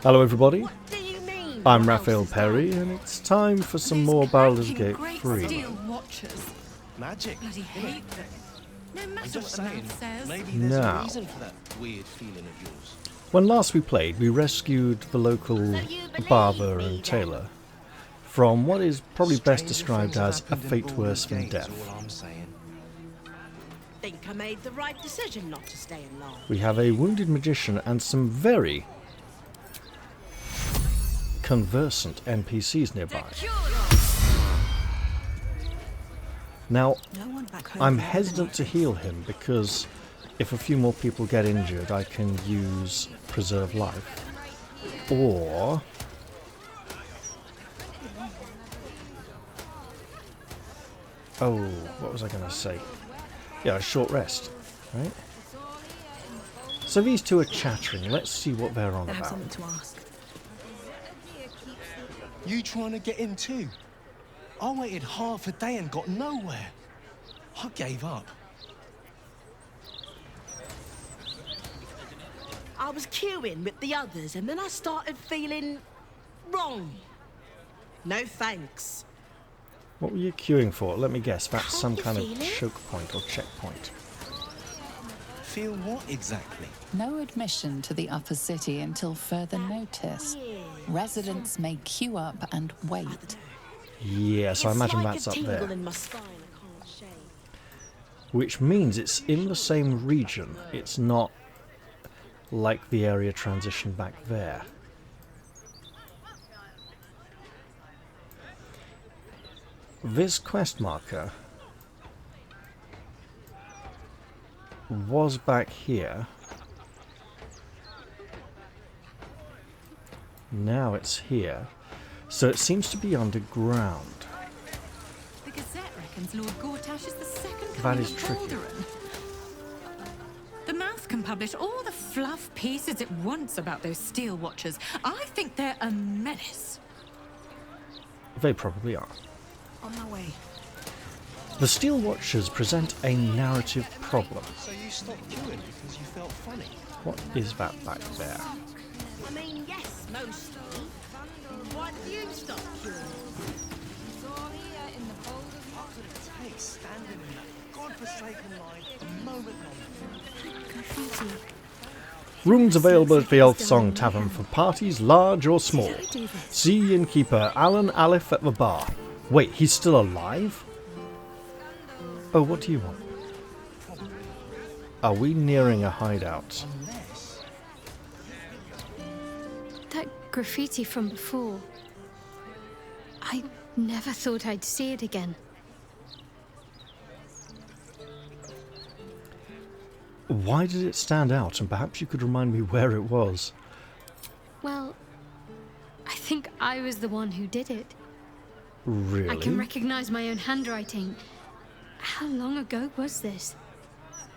Hello everybody, What do you mean? I'm Raphael Perry and it's time for some more Baldur's Gate 3. Steel watchers. Magic. Bloody hate them. No I'm matter just what the saying, mouth says. maybe there's Now. a reason for that weird feeling of yours. When last we played, we rescued the local barber and tailor from what is probably best described as a fate worse than death. All I'm saying. Think I made the right decision not to stay in long. We have a wounded magician and some very conversant NPCs nearby. Now, No one back home. I'm hesitant to heal him because if a few more people get injured, I can use Preserve Life. Or... oh, what was I going to say? Yeah, a short rest, right? So these two are chattering. Let's see what they're on I have about. something to ask. You trying to get in too? I waited half a day and got nowhere. I gave up. I was queuing with the others and then I started feeling wrong. No thanks. What were you queuing for? Let me guess. That's Can't some you kind of feel it? choke point or checkpoint. Feel what exactly? No admission to the upper city until further notice. Residents may queue up and wait. Yes, I It's imagine like that's a up tingle there. in my spine I can't shake. Which means it's in the same region. It's not like the area transition back there. This quest marker was back here. Now it's here. So it seems to be underground. The Gazette reckons Lord Gortash is the second That coming is of tricky. Baldur. The mouth can publish all the fluff pieces it wants about those steel watchers. I think they're a menace. They probably are. On my way. The Steel Watchers present a narrative problem. So you stopped queuing because you felt funny? What is that back there? I mean, yes, mostly. Why did you stop queuing? Hey, standing in that godforsaken line a moment longer. Graffiti. Rooms available at the Elf Song Tavern for parties large or small. Did I do this? See innkeeper Alan Aleph at the bar. Wait, he's still alive? Oh, what do you want? Are we nearing a hideout? Unless... That graffiti from before. I never thought I'd see it again. Why did it stand out? And perhaps you could remind me where it was. Well, I think I was the one who did it. Really? I can recognize my own handwriting. How long ago was this?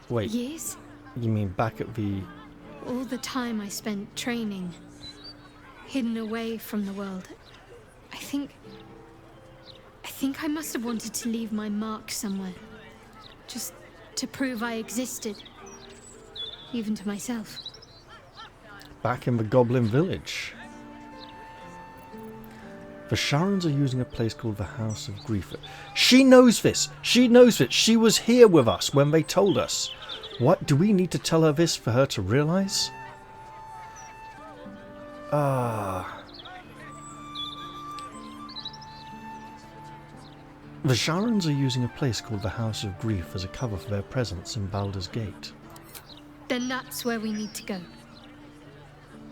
Wait, Years? you mean back at the... All the time I spent training, hidden away from the world. I think I must have wanted to leave my mark somewhere. Just to prove I existed. Even to myself. back in the Goblin Village? The Sharons are using a place called the House of Grief. She knows this! She knows it! She was here with us when they told us! What? Do we need to tell her this for her to realise? The Sharons are using a place called the House of Grief as a cover for their presence in Baldur's Gate. Then that's where we need to go.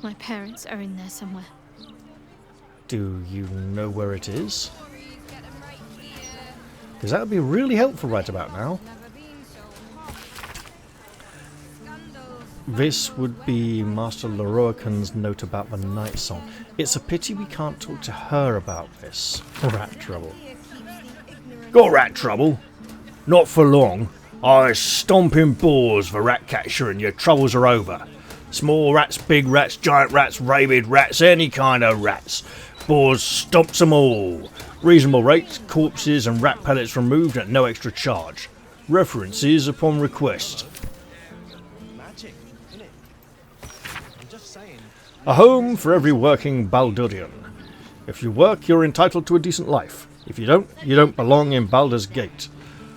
My parents are in there somewhere. Do you know where it is? Because that would be really helpful right about now. This would be Master Loroakan's note about the night song. It's a pity we can't talk to her about this. Rat trouble. Got rat trouble? Not for long. I stomping boars for rat catcher and your troubles are over. Small rats, big rats, giant rats, rabid rats, any kind of rats. Boars stomps them all. Reasonable rates, corpses and rat pellets removed at no extra charge. References upon request. Magic, innit? I'm Just saying. A home for every working Baldurian. If you work, you're entitled to a decent life. If you don't belong in Baldur's Gate.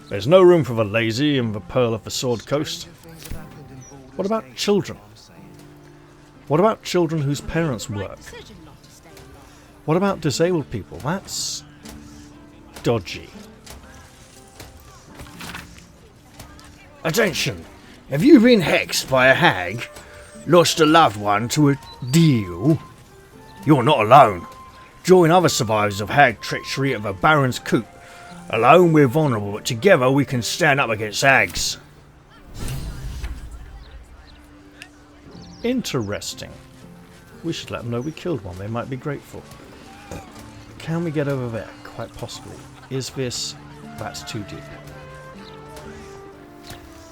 There's no room for the lazy in the Pearl of the Sword Coast. What about children? What about children whose parents work? What about disabled people? That's dodgy. Attention! Have you been hexed by a hag? Lost a loved one to a deal? You're not alone. Join other survivors of hag treachery at the Baron's Coop. Alone we're vulnerable, but together we can stand up against hags. Interesting. We should let them know we killed one. They might be grateful. Can we get over there? Quite possibly. Is this... That's too deep.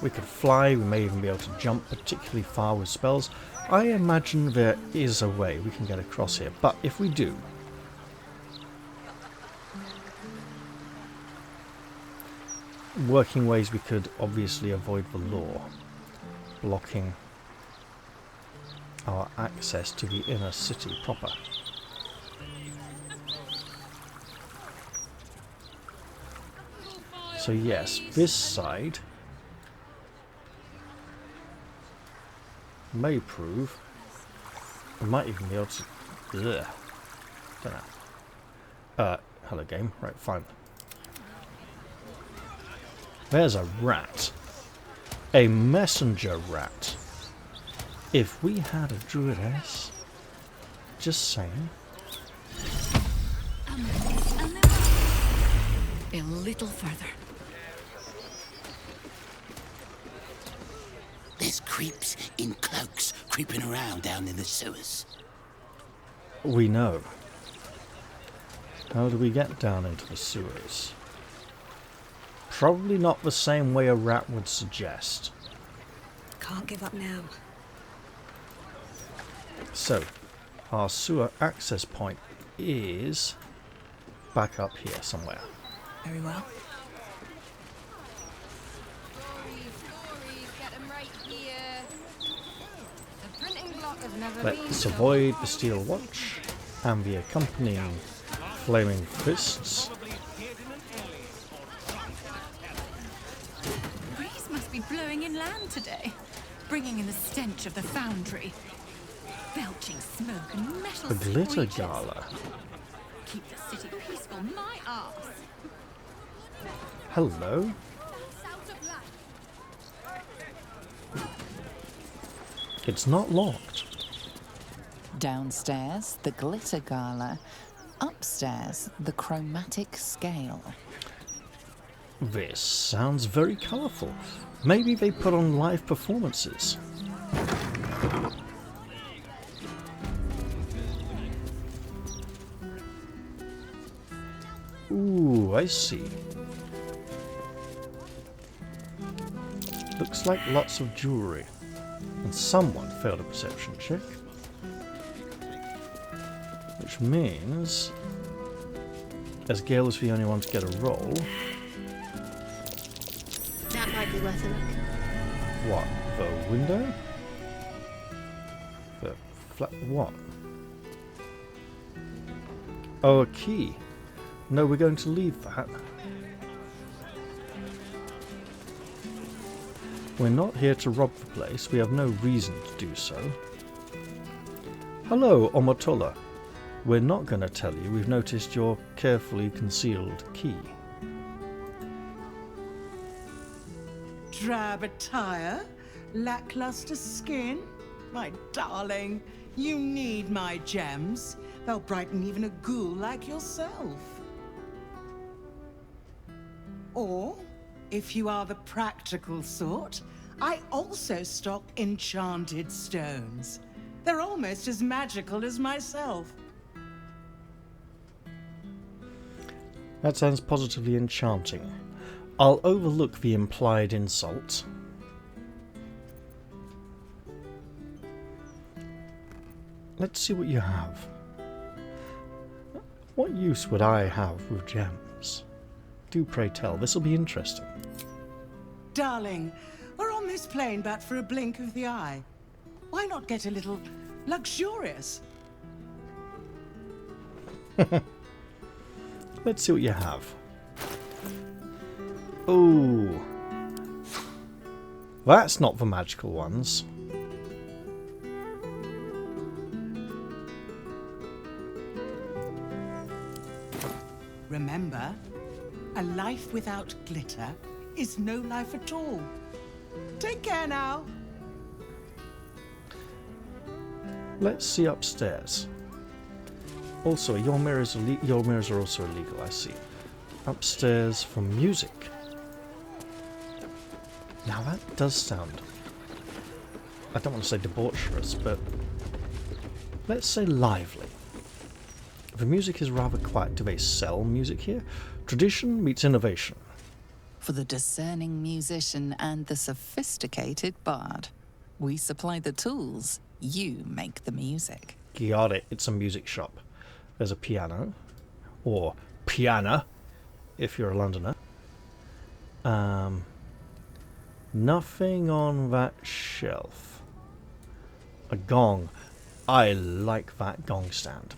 We could fly. We may even be able to jump particularly far with spells. I imagine there is a way we can get across here. But if we do... working ways we could obviously avoid the law. Blocking our access to the inner city proper. So yes, this side may prove we might even be able to... Ugh. Don't know. Hello game. Right, fine. There's a rat. A messenger rat. If we had a druidess, just saying. A little further. There's creeps in cloaks creeping around down in the sewers. We know. How do we get down into the sewers? Probably not the same way a rat would suggest. Can't give up now. So, our sewer access point is back up here somewhere. Very well. Let's avoid the steel watch and the accompanying flaming fists. The breeze must be blowing inland today, bringing in the stench of the foundry. Belching smoke and metal The glitter screeches. gala. Keep the city peaceful, my arse. Hello. It's not locked. Downstairs, the glitter gala. Upstairs, the chromatic scale. This sounds very colourful. Maybe they put on live performances. Ooh, I see. Looks like lots of jewellery. And someone failed a perception check. Which means, as Gale is the only one to get a roll... That might be worth a look. What? The window? The flat... what? Oh, a key. No, we're going to leave that. We're not here to rob the place. We have no reason to do so. Hello, Omotola. We're not going to tell you. We've noticed your carefully concealed key. Drab attire? Lackluster skin? My darling, you need my gems. They'll brighten even a ghoul like yourself. Or, if you are the practical sort, I also stock enchanted stones. They're almost as magical as myself. That sounds positively enchanting. I'll overlook the implied insult. Let's see what you have. What use would I have with gems? Do pray tell, this'll be interesting. Darling, we're on this plane but for a blink of the eye. Why not get a little Luxurious. Let's see what you have. Ooh. That's not the magical ones. Remember, a life without glitter is no life at all. Take care now. Let's see upstairs. Also, your mirrors are also illegal, I see. Upstairs for music. Now that does sound... I don't want to say debaucherous, but... let's say lively. The music is rather quiet. Do they sell music here? Tradition meets innovation. For the discerning musician and the sophisticated bard, we supply the tools, you make the music. Got it. It's a music shop. There's a piano. Or piana, if you're a Londoner. Nothing on that shelf. A gong. I like that gong stand.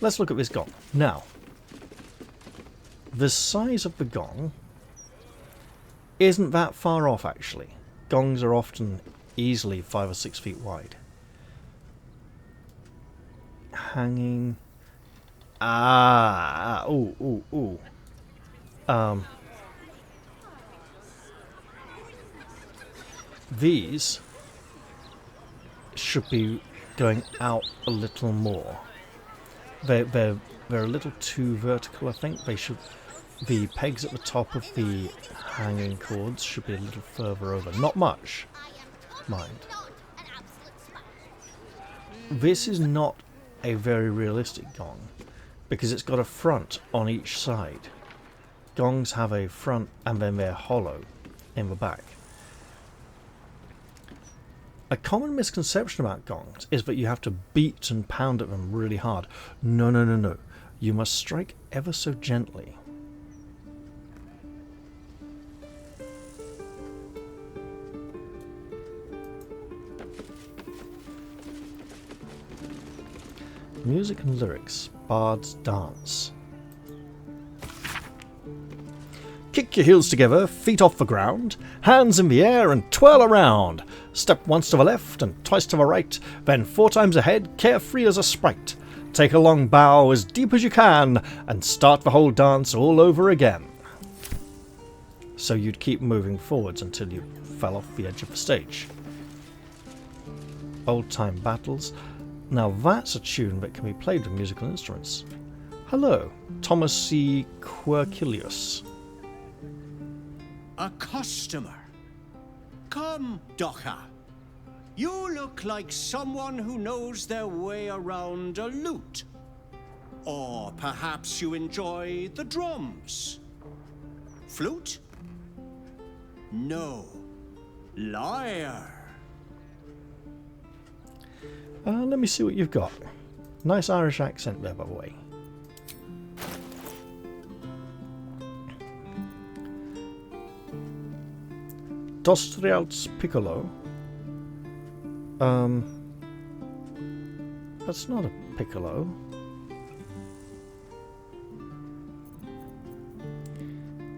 Let's look at this gong. Now, the size of the gong isn't that far off, actually. Gongs are often easily 5 or 6 feet wide. Hanging. Ooh. These should be going out a little more. They're a little too vertical, I think. They should. The pegs at the top of the hanging cords should be a little further over. Not much, mind. This is not a very realistic gong because it's got a front on each side. Gongs have a front and then they're hollow in the back. A common misconception about gongs is that you have to beat and pound at them really hard. No. You must strike ever so gently. Music and lyrics. Bard's dance. Kick your heels together, feet off the ground, hands in the air and twirl around. Step once to the left and twice to the right, then 4 times ahead, carefree as a sprite. Take a long bow as deep as you can, and start the whole dance all over again. So you'd keep moving forwards until you fell off the edge of the stage. Old-time battles. Now that's a tune that can be played with musical instruments. Hello, Thomas C. Quercilius. A customer. Come, Docker. You look like someone who knows their way around a lute. Or perhaps you enjoy the drums. Flute? No. Liar. Let me see what you've got. Nice Irish accent there, by the way. Dostrialt's piccolo. That's not a piccolo.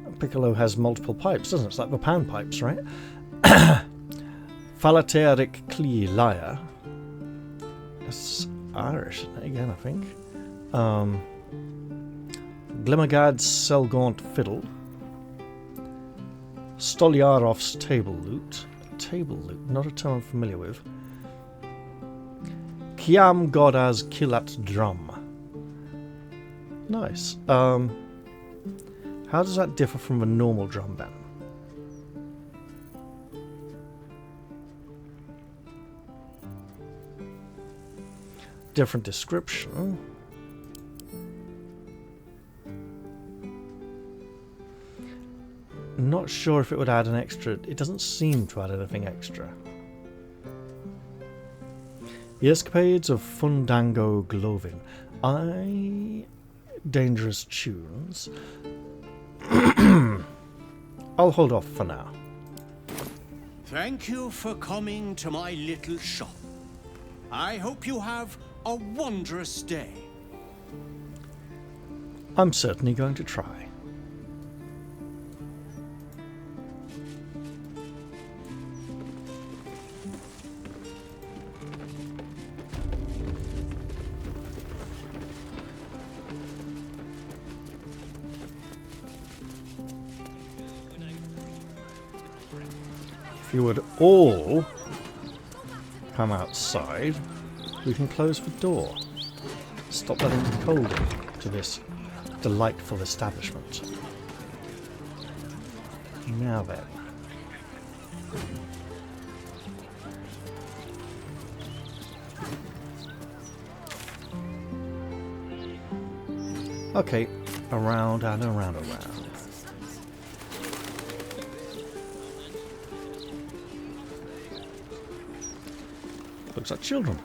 A piccolo has multiple pipes, doesn't it? It's like the pan pipes, right? Phalateric clee lyre. That's Irish again, I think. Glimmergad's Selgaunt fiddle. Stoliarov's table lute. Table lute, not a term I'm familiar with. Kiam Godaz Kilat drum. Nice. How does that differ from a normal drum band? Different description. Not sure if it would add an extra. It doesn't seem to add anything extra. The escapades of Fundango Glovin. Dangerous tunes. I'll hold off for now. Thank you for coming to my little shop. I hope you have a wondrous day. I'm certainly going to try. If you would all come outside, we can close the door. Stop letting the cold in to this delightful establishment. Now then. Okay, around and around and around. Looks like children.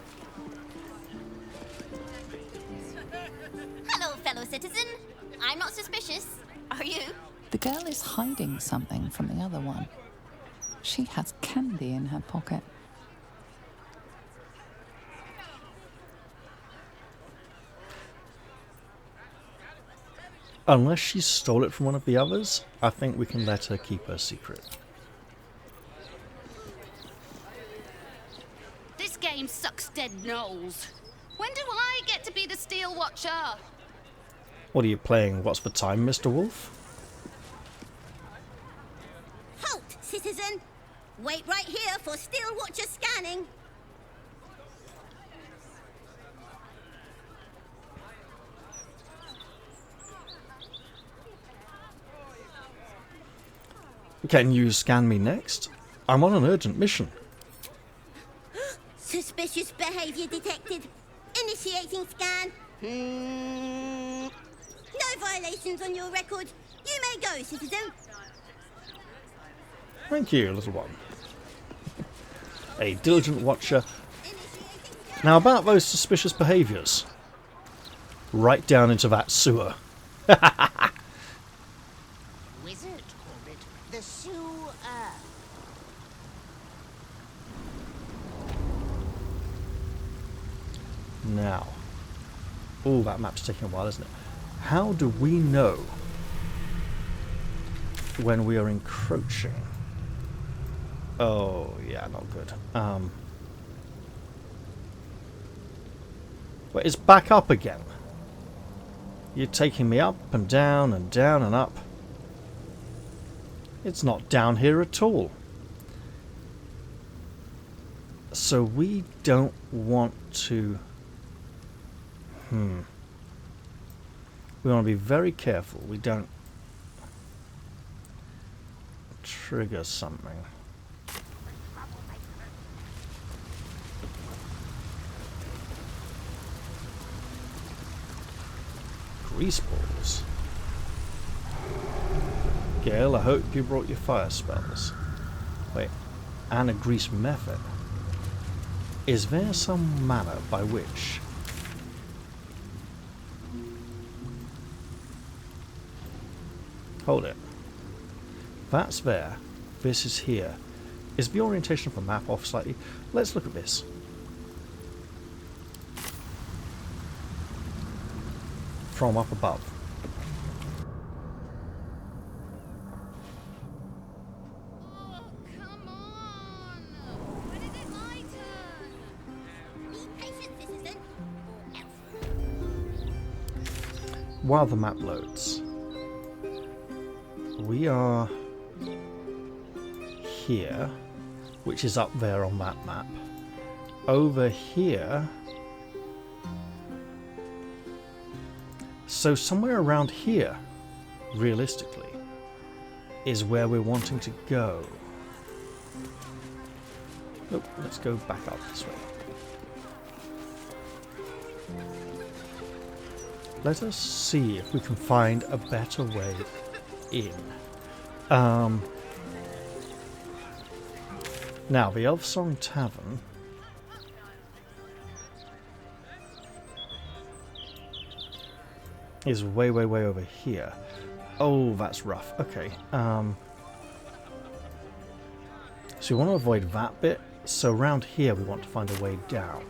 Hello, fellow citizen. I'm not suspicious. Are you? The girl is hiding something from the other one. She has candy in her pocket. Unless she stole it from one of the others, I think we can let her keep her secret. This game sucks dead nose. When do I get to be the Steel Watcher? What are you playing? What's the time, Mr. Wolf? Halt, citizen! Wait right here for Steel Watcher scanning. Can you scan me next? I'm on an urgent mission. Suspicious behavior detected. Initiating scan. No violations on your record. You may go, citizen. Thank you, little one. A diligent watcher. Now about those suspicious behaviours. Right down into that sewer. Wizard called it the sewer. Now. Oh, that map's taking a while, isn't it? How do we know when we are encroaching? Oh, yeah, not good. But it's back up again. You're taking me up and down and down and up. It's not down here at all. So we don't want to... We want to be very careful we don't trigger something. Grease balls. Gale, I hope you brought your fire spells. Wait, and a grease method. Is there some manner by which... Hold it. That's there. This is here. Is the orientation of the map off slightly? Let's look at this. From up above. Oh, come on! When is it my turn? Be patient, citizen, or else. While the map loads. We are here, which is up there on that map. Over here. So somewhere around here, realistically, is where we're wanting to go. Nope, let's go back up this way. Let us see if we can find a better way in. Now, the Elfsong Tavern is way, way, way over here. Oh, that's rough. Okay. So we want to avoid that bit. So around here we want to find a way down.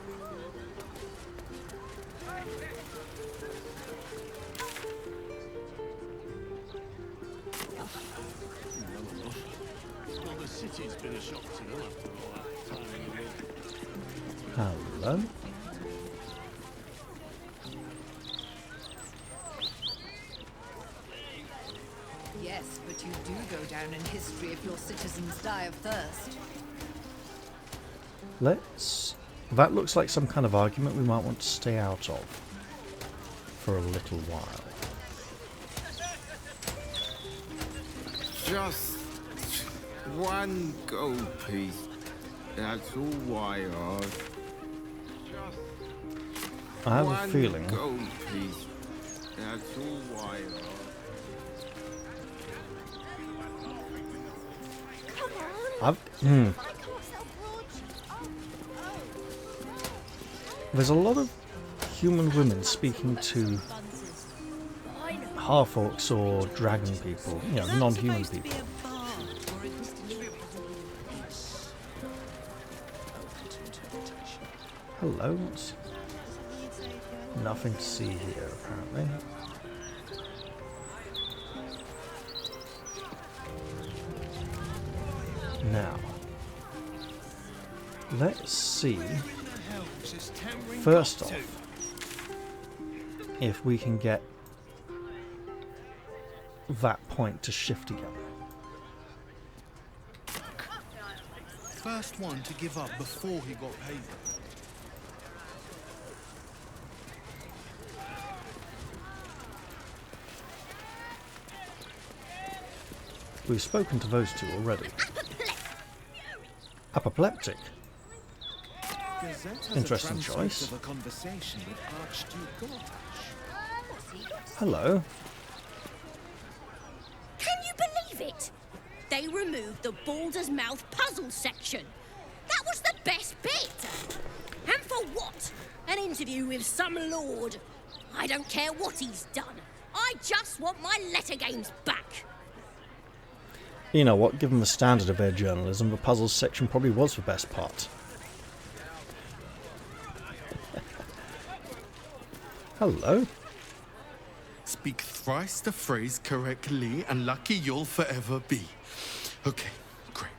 city's been a shock tonight for all that time in the week. Hello. Yes, but you do go down in history if your citizens die of thirst. Let's... That looks like some kind of argument we might want to stay out of for a little while. Just one gold piece. That's all I ask. I have a feeling. Gold piece. That's all I ask. There's a lot of human women speaking to half-orcs or dragon people, you know, non-human people. Hello. Nothing to see here, apparently. Now, let's see, first off, if we can get that point to shift again. First one to give up before he got paid. We've spoken to those two already. Apoplectic. Interesting choice. Hello. Can you believe it? They removed the Baldur's Mouth puzzle section. That was the best bit. And for what? An interview with some lord. I don't care what he's done. I just want my letter games back. You know what, given the standard of their journalism, the puzzles section probably was the best part. Hello. Speak thrice the phrase correctly, and lucky you'll forever be. Okay, great.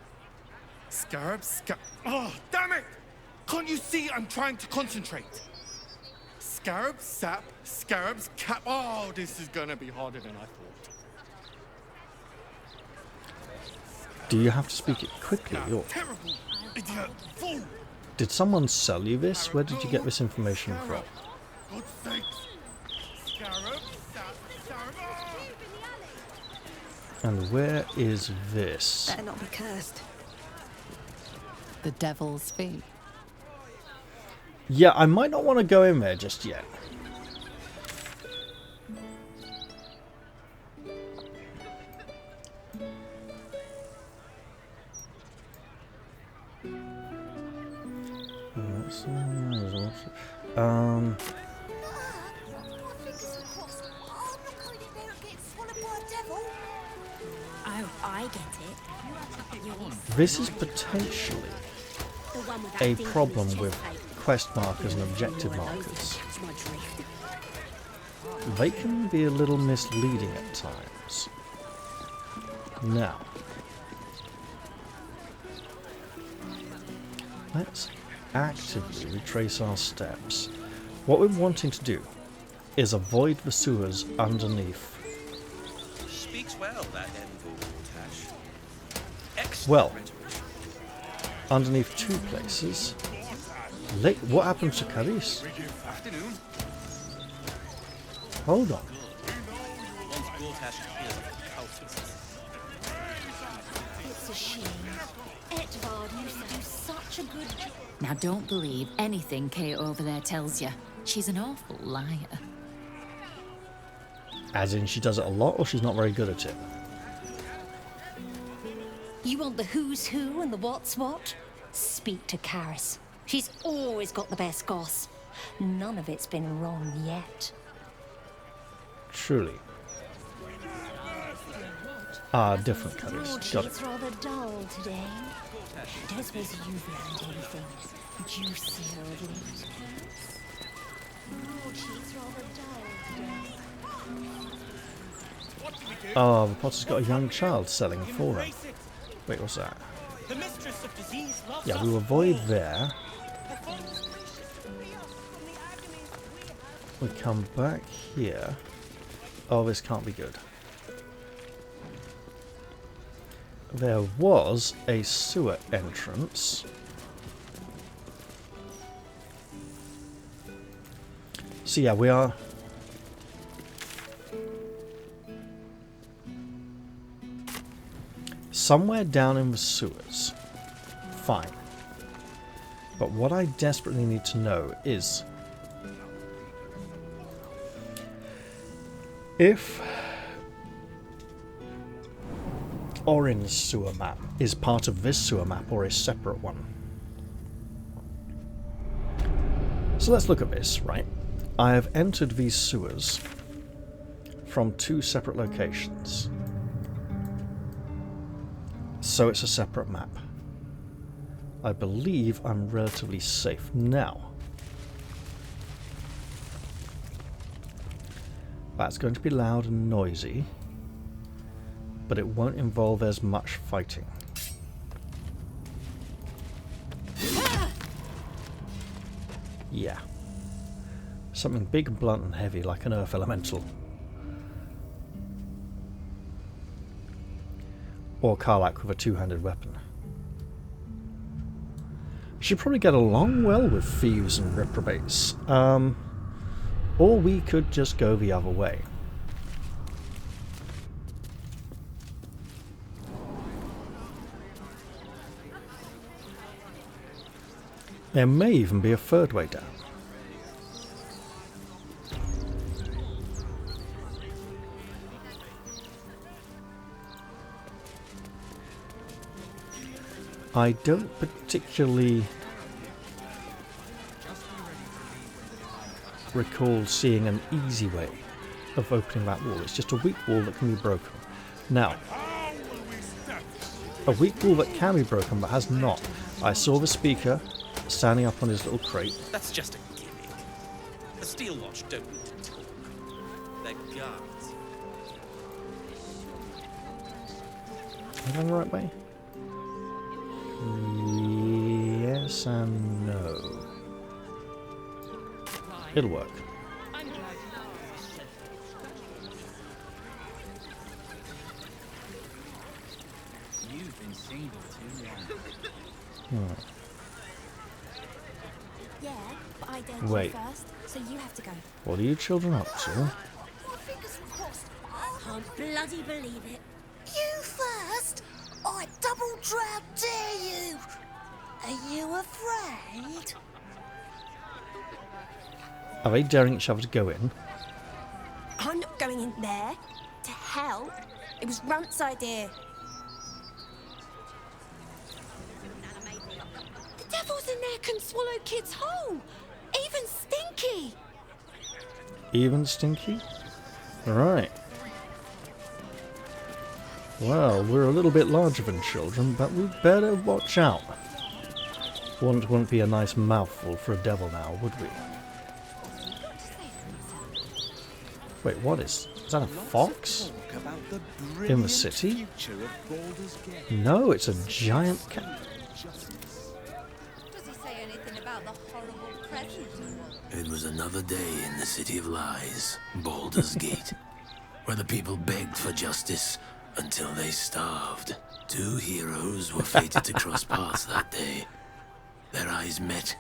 Oh, damn it! Can't you see I'm trying to concentrate? Scarab, sap, scarabs, cap. Oh, this is gonna be harder than I thought. Do you have to speak it quickly, or... Terrible idiot fool! Did someone sell you this? Where did you get this information from? God's sakes! Scarab, sap, scarab. And where is this? Better not be cursed. The Devil's Fee. Yeah, I might not want to go in there just yet. Oh, I get it. This is potentially a problem with quest markers and objective markers. They can be a little misleading at times. Now, let's actively retrace our steps. What we're wanting to do is avoid the sewers underneath. Speaks well, that Tash. Well, underneath two places. What happened to Caris? Afternoon. Hold on. It's a shame. Edvard used to do such a good job. Now don't believe anything Kate over there tells you. She's an awful liar. As in she does it a lot, or she's not very good at it? You want the who's who and the what's what? Speak to Karis. She's always got the best goss. None of it's been wrong yet. Truly. Different Caris. Got it. It's rather dull today. Don't suppose you've learned anything juicier of late. Broadsheet's rather dull today. Oh, the Potter's got a young child selling for him. Wait, what's that? The mistress of disease loves Yeah, us we'll avoid all. there. We come back here. Oh, this can't be good. There was a sewer entrance. So yeah, we are... somewhere down in the sewers. Fine. But what I desperately need to know is... if orange sewer map is part of this sewer map or a separate one. So let's look at this, right? I have entered these sewers from 2 separate locations. So it's a separate map. I believe I'm relatively safe now. That's going to be loud and noisy, but it won't involve as much fighting. Yeah. Something big, blunt and heavy like an earth elemental. Or Karlach with a 2-handed weapon. Should probably get along well with thieves and reprobates. Or we could just go the other way. There may even be a 3rd way down. I don't particularly recall seeing an easy way of opening that wall. It's just a weak wall that can be broken. Now, a weak wall that can be broken but has not. I saw the speaker standing up on his little crate. That's just a gimmick. The Steel Watch don't need to talk. They're guards. Am I going the right way? Yes and no. It'll work. You've been single too long. Yeah, but I dared Wait. you first, so you have to go. What are you children up to? Can't bloody believe it. You first? I double dare you! Are you afraid? Are they daring each other to go in? I'm not going in there. To hell. It was Runt's idea. The devils in there can swallow kids whole. Even Stinky. Even Stinky? Right. Well, we're a little bit larger than children, but we'd better watch out. Wouldn't be a nice mouthful for a devil now, would we? Wait, what is that a fox? In the city? No, it's a giant cat. Does he say anything about the horrible present? It was another day in the City of Lies, Baldur's Gate, where the people begged for justice until they starved. 2 heroes were fated to cross paths that day. Their eyes met.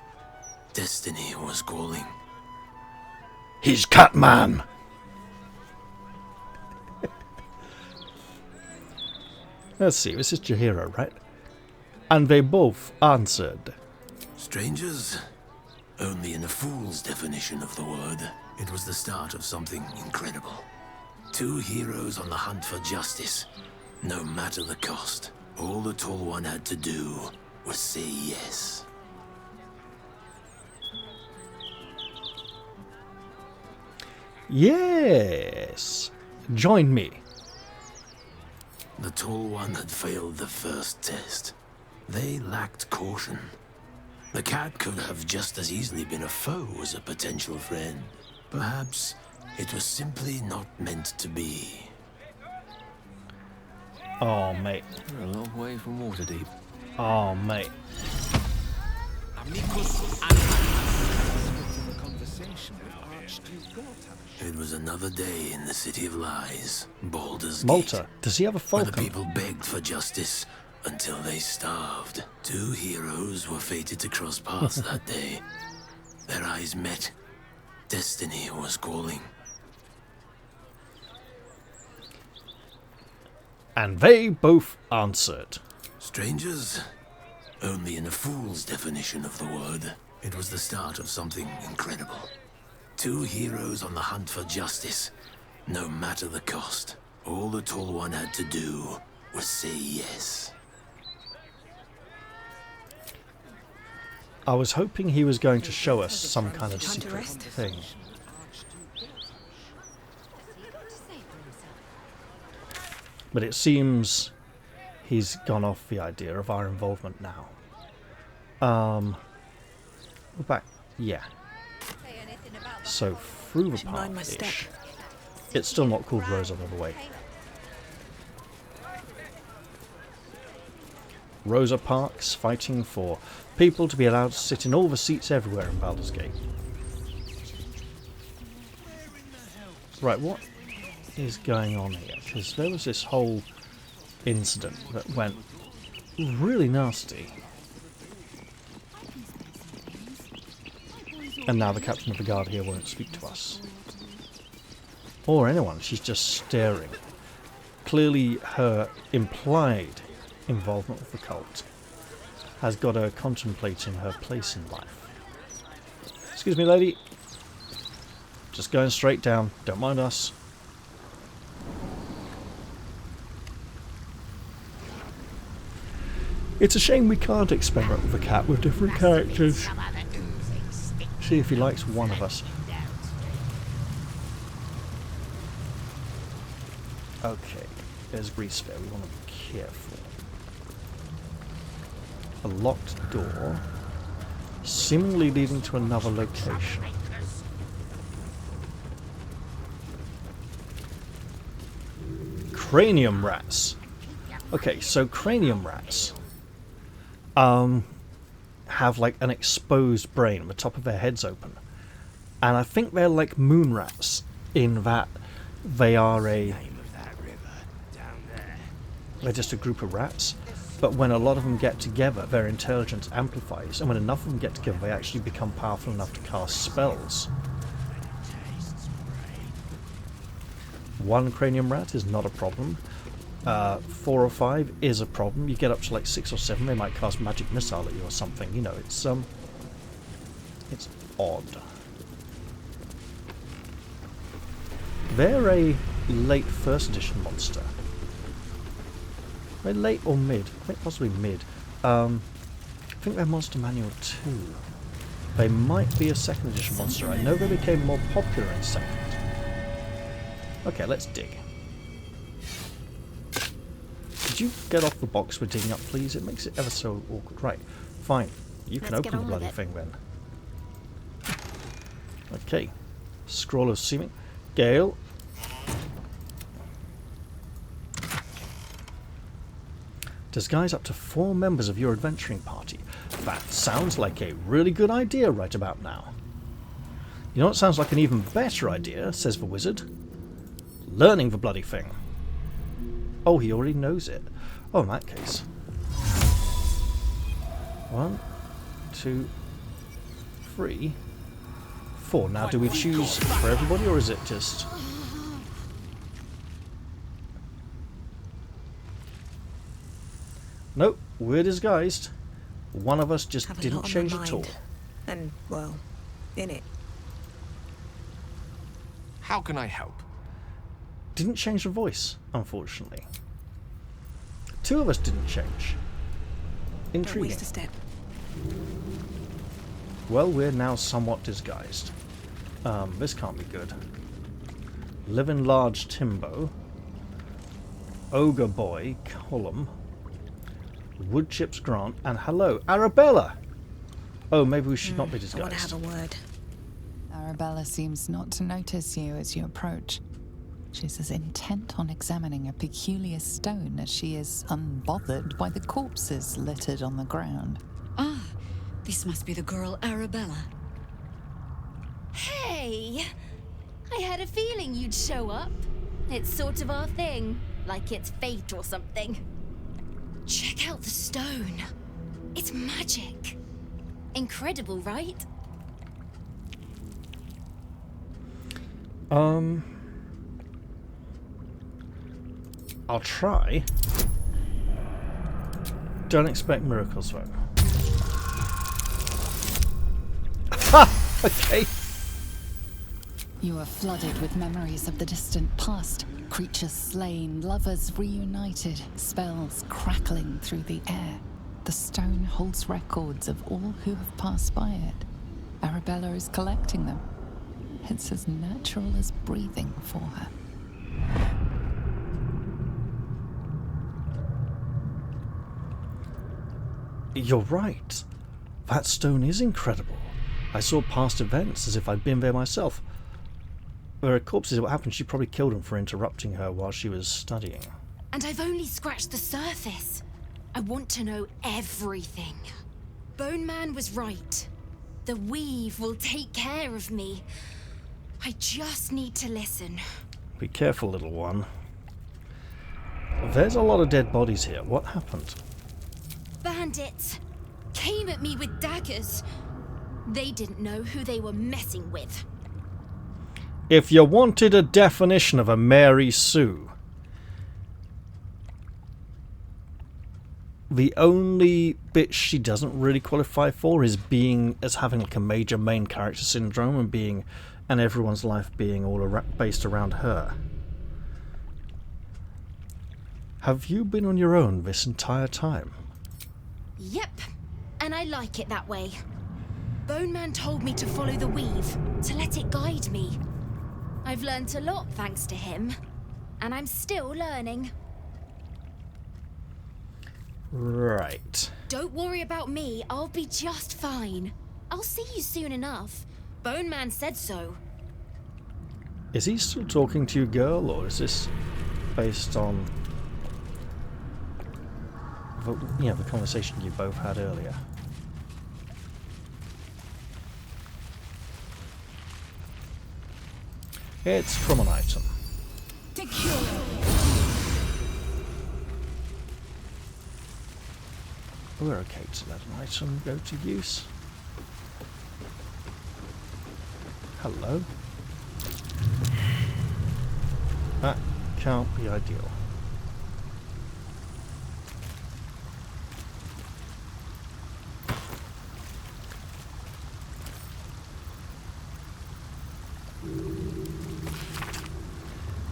Destiny was calling. He's Catman! Let's see, this is Jaheira, right? And they both answered. Strangers? Only in a fool's definition of the word. It was the start of something incredible. 2 heroes on the hunt for justice, no matter the cost. All the Tall One had to do was say yes. Yes! Join me. The Tall One had failed the first test. They lacked caution. The cat could have just as easily been a foe as a potential friend. Perhaps it was simply not meant to be. Oh, mate. We're a long way from Waterdeep. Oh, mate. It was another day in the City of Lies, Baldur's Malta, Gate, does he have a where falcon? the people begged for justice until they starved. Two heroes were fated to cross paths that day. Their eyes met. Destiny was calling. And they both answered. Strangers? Only in a fool's definition of the word. It was the start of something incredible. Two heroes on the hunt for justice, no matter the cost. All the Tall One had to do was say yes. I was hoping he was going to show us some kind of secret thing. But it seems he's gone off the idea of our involvement now. We're back. Yeah. So through the park-ish. It's still not called Rosa, by the way. Rosa Parks fighting for people to be allowed to sit in all the seats everywhere in Baldur's Gate. Right, what is going on here? Because there was this whole incident that went really nasty. And now the captain of the guard here won't speak to us. Or anyone, she's just staring. Clearly her implied involvement with the cult has got her contemplating her place in life. Excuse me, lady. Just going straight down. Don't mind us. It's a shame we can't experiment with the cat with different characters. See if he likes one of us. Okay, there's grease there. We want to be careful. A locked door, seemingly leading to another location. Cranium rats. Okay, so cranium rats have like an exposed brain, the top of their heads open, and I think they're like moon rats in that they are they're just a group of rats, but when a lot of them get together their intelligence amplifies, and when enough of them get together they actually become powerful enough to cast spells. One cranium rat is not a problem. 4 or 5 is a problem. You get up to like 6 or 7, they might cast magic missile at you or something. You know, it's odd. They're a late 1st edition monster. They're late or mid? I think possibly mid. I think they're Monster Manual 2. They might be a 2nd edition monster. I know they became more popular in 2nd. Okay, let's dig. Could you get off the box we're digging up, please? It makes it ever so awkward. Right, fine. You can open the bloody thing then. Okay. Scroll of Seeming. Gale. Disguise up to 4 members of your adventuring party. That sounds like a really good idea right about now. You know what sounds like an even better idea, says the wizard? Learning the bloody thing. Oh, he already knows it. Oh, in that case. 1, 2, 3, 4. Now, do we choose for everybody, or is it just... Nope, we're disguised. One of us just didn't change at all. And, well, in it. How can I help? Didn't change the voice, unfortunately. 2 of us didn't change. Intriguing. Don't waste a step. Well, we're now somewhat disguised. This can't be good. Living Large Timbo. Ogre Boy, Column. Woodchips Grant, and hello, Arabella! Oh, maybe we should not be disguised. I want to have a word. Arabella seems not to notice you as you approach. She's as intent on examining a peculiar stone as she is unbothered by the corpses littered on the ground. Ah, this must be the girl Arabella. Hey! I had a feeling you'd show up. It's sort of our thing, like it's fate or something. Check out the stone. It's magic. Incredible, right? I'll try. Don't expect miracles, though. Ha! Okay. You are flooded with memories of the distant past. Creatures slain, lovers reunited, spells crackling through the air. The stone holds records of all who have passed by it. Arabella is collecting them. It's as natural as breathing for her. You're right. That stone is incredible. I saw past events as if I'd been there myself. There are corpses. What happened? She probably killed him for interrupting her while she was studying. And I've only scratched the surface. I want to know everything. Bone Man was right. The weave will take care of me. I just need to listen. Be careful, little one. There's a lot of dead bodies here. What happened? Bandits came at me with daggers. They didn't know who they were messing with. If you wanted a definition of a Mary Sue, the only bit she doesn't really qualify for is being as having like a major main character syndrome and everyone's life being all based around her. Have you been on your own this entire time? Yep, and I like it that way. Bone Man told me to follow the weave, to let it guide me. I've learnt a lot thanks to him, and I'm still learning. Right. Don't worry about me, I'll be just fine. I'll see you soon enough. Bone Man said so. Is he still talking to you, girl, or is this based on the conversation you both had earlier? It's from an item. We're okay to let an item go to use. Hello. That can't be ideal.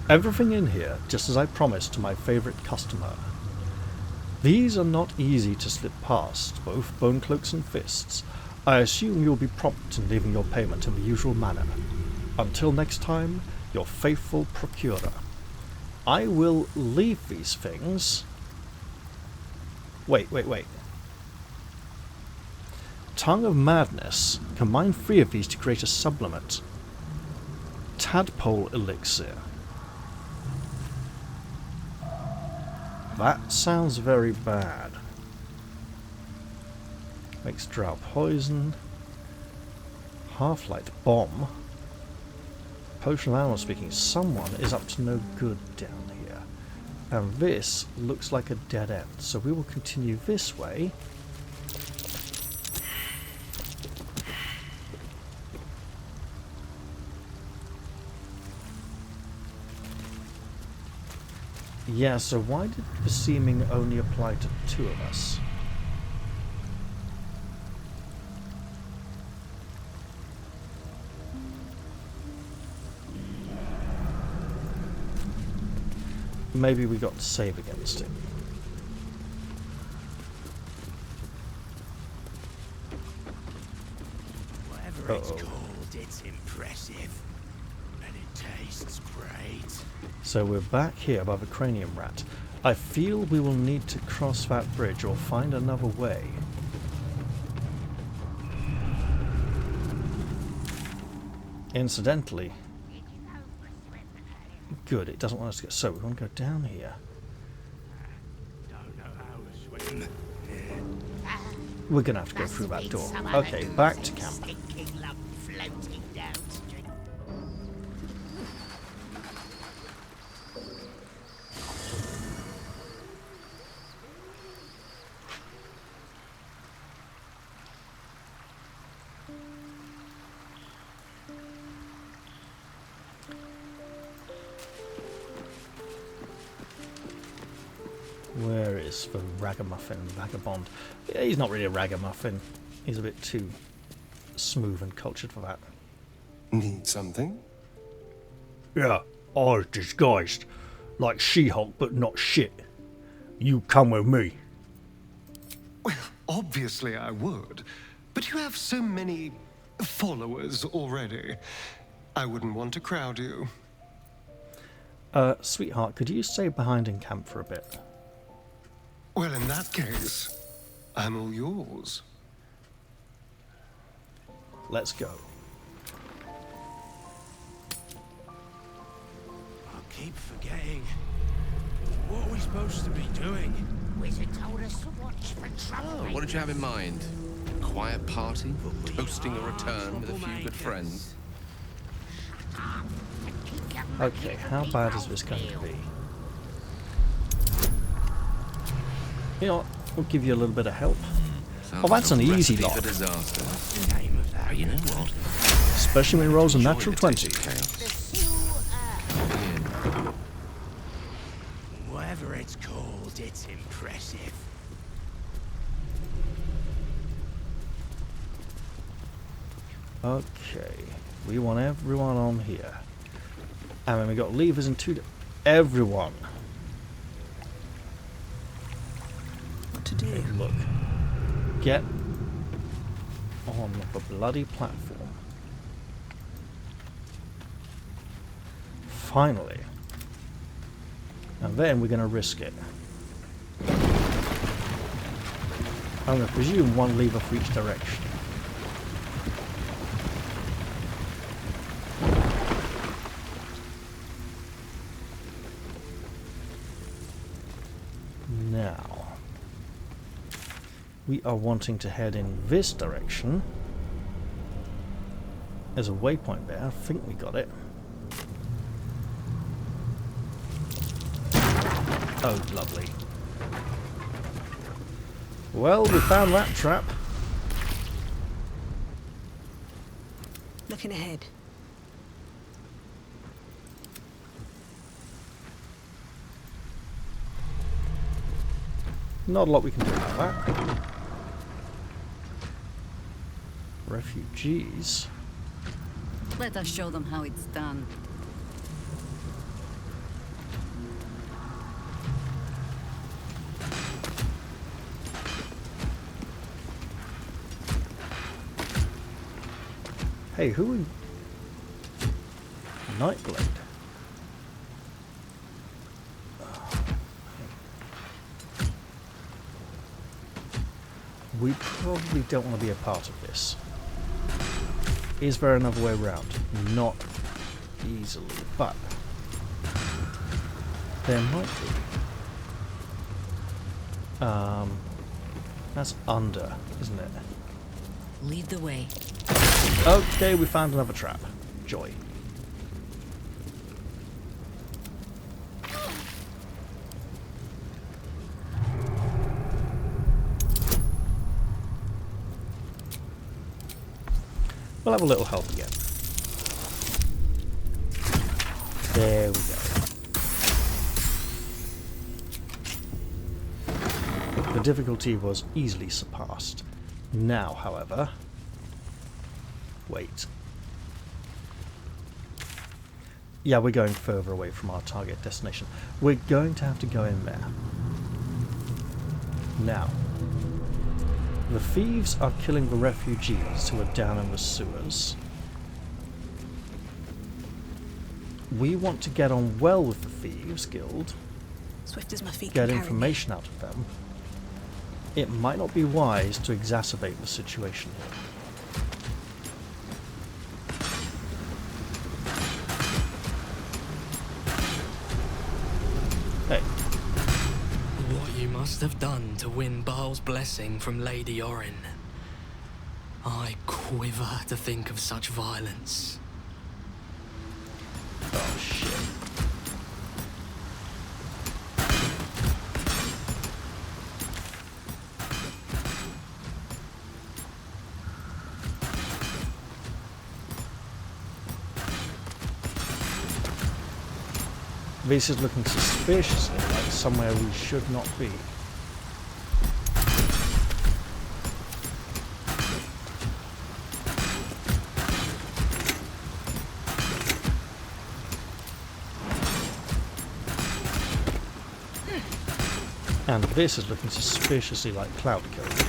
Everything in here, just as I promised to my favourite customer. These are not easy to slip past, both bone cloaks and fists. I assume you'll be prompt in leaving your payment in the usual manner. Until next time, your faithful procurer. I will leave these things. Wait. Tongue of Madness. Combine 3 of these to create a supplement. Tadpole elixir. That sounds very bad. Makes drow poison. Half-light bomb. Potion of animal speaking. Someone is up to no good down here. And this looks like a dead end. So we will continue this way. Yeah, so why did the seeming only apply to 2 of us? Maybe we got to save against it. Whatever it's called, it's impressive. And it tastes great. So we're back here by the cranium rat. I feel we will need to cross that bridge or find another way. Incidentally, Good, it doesn't want us to go. So we want to go down here. We're going to have to go through that door. Okay, back to camp. Where is the ragamuffin vagabond? Yeah, he's not really a ragamuffin. He's a bit too smooth and cultured for that. Need something? Yeah, I was disguised. Like She-Hulk, but not shit. You come with me. Well, obviously I would. But you have so many followers already. I wouldn't want to crowd you. Sweetheart, could you stay behind in camp for a bit? Well, in that case, I'm all yours. Let's go. I keep forgetting. What are we supposed to be doing? Wizard told us to watch for trouble. Oh, what did you have in mind? A quiet party? Toasting a return with a few good friends? Okay, how bad is this going to be? You know what? We'll give you a little bit of help. Oh, that's an easy lock. You know what? Especially when he rolls a natural 20. Whatever it's called, it's impressive. Okay, we want everyone on here. And then we got levers and everyone. What to do? Hey, look. Get on the bloody platform. Finally. And then we're going to risk it. I'm going to presume one lever for each direction. Now, we are wanting to head in this direction. There's a waypoint there. I think we got it. Oh, lovely. Well, we found that trap. Looking ahead. Not a lot we can do about that. Refugees. Let us show them how it's done. Hey, who in Nightblade? We probably don't want to be a part of this. Is there another way around? Not easily, but there might be. That's under, isn't it? Lead the way. Okay, we found another trap. Joy. We'll have a little help again. There we go. The difficulty was easily surpassed. Now, however... Wait. Yeah, we're going further away from our target destination. We're going to have to go in there. Now, the thieves are killing the refugees who are down in the sewers. We want to get on well with the Thieves Guild. Swift as my feet Get can carry information out of them. It might not be wise to exacerbate the situation here. must have done to win Baal's blessing from Lady Orin. I quiver to think of such violence. Oh shit. This is looking suspiciously like somewhere we should not be. And this is looking suspiciously like cloud code.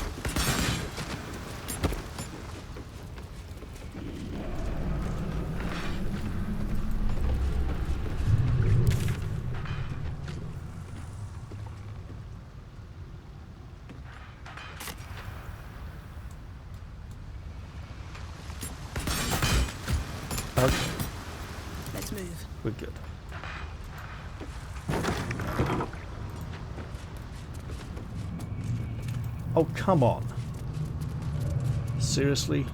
Okay. Let's move. We're good. Oh, come on. Seriously?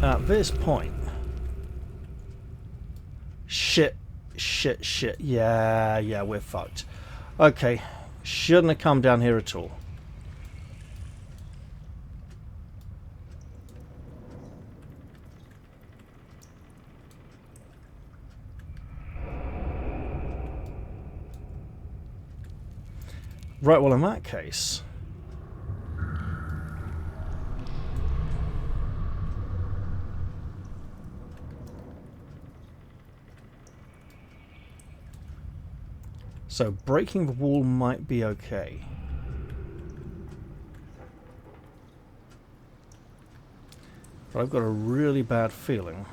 At this point... Shit. Yeah, we're fucked. Okay. Shouldn't have come down here at all. Right, well in that case... So breaking the wall might be okay. But I've got a really bad feeling.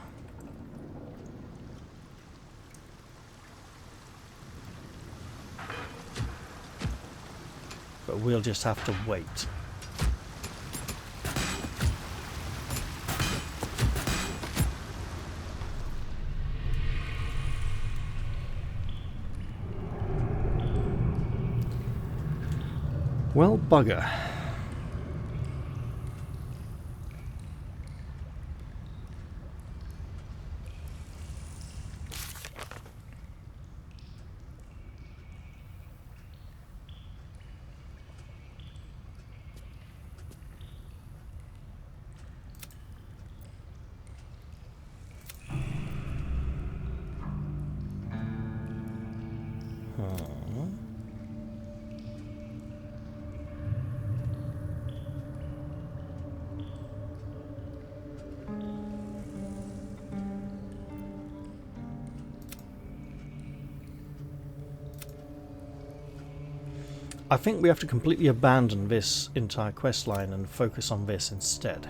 But we'll just have to wait. Well, bugger. I think we have to completely abandon this entire quest line and focus on this instead.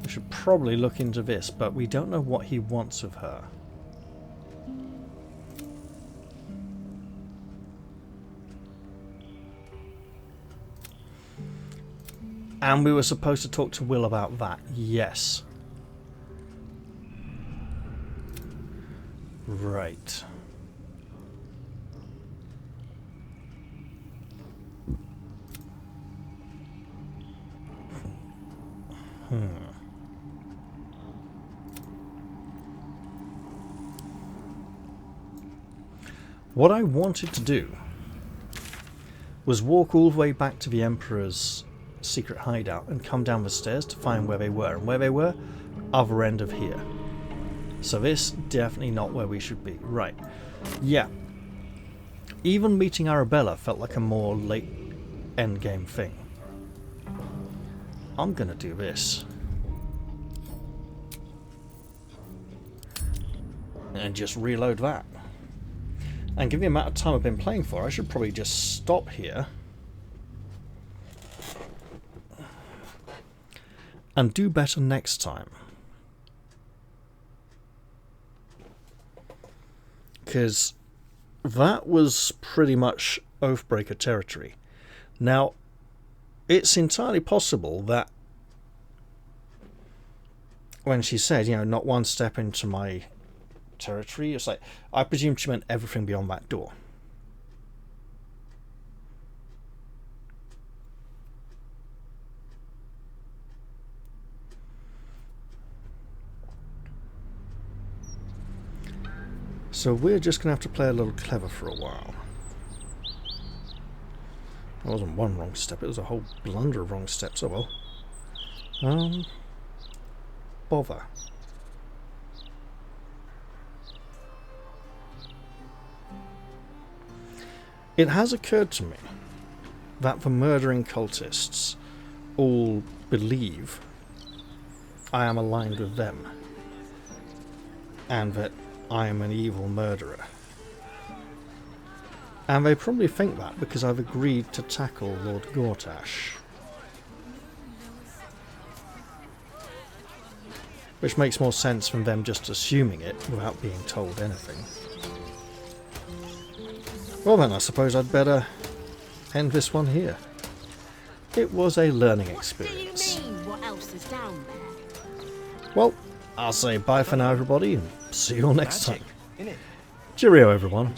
We should probably look into this, but we don't know what he wants of her. And we were supposed to talk to Will about that, yes. Right. What I wanted to do was walk all the way back to the Emperor's secret hideout and come down the stairs to find where they were. And where they were, other end of here. So this, definitely not where we should be. Right. Yeah. Even meeting Arabella felt like a more late endgame thing. I'm gonna do this. And just reload that. And given the amount of time I've been playing for, I should probably just stop here. And do better next time. Because that was pretty much Oathbreaker territory. Now, it's entirely possible that when she said, you know, not one step into my territory, it's like, I presume she meant everything beyond that door. So we're just going to have to play a little clever for a while. It wasn't one wrong step, it was a whole blunder of wrong steps. Oh well. Bother. It has occurred to me that the murdering cultists all believe I am aligned with them, and that I am an evil murderer. And they probably think that because I've agreed to tackle Lord Gortash. Which makes more sense than them just assuming it without being told anything. Well then, I suppose I'd better end this one here. It was a learning experience. What do you mean, what else is down there? Well, I'll say bye for now, everybody, and see you all next time. Cheerio, everyone.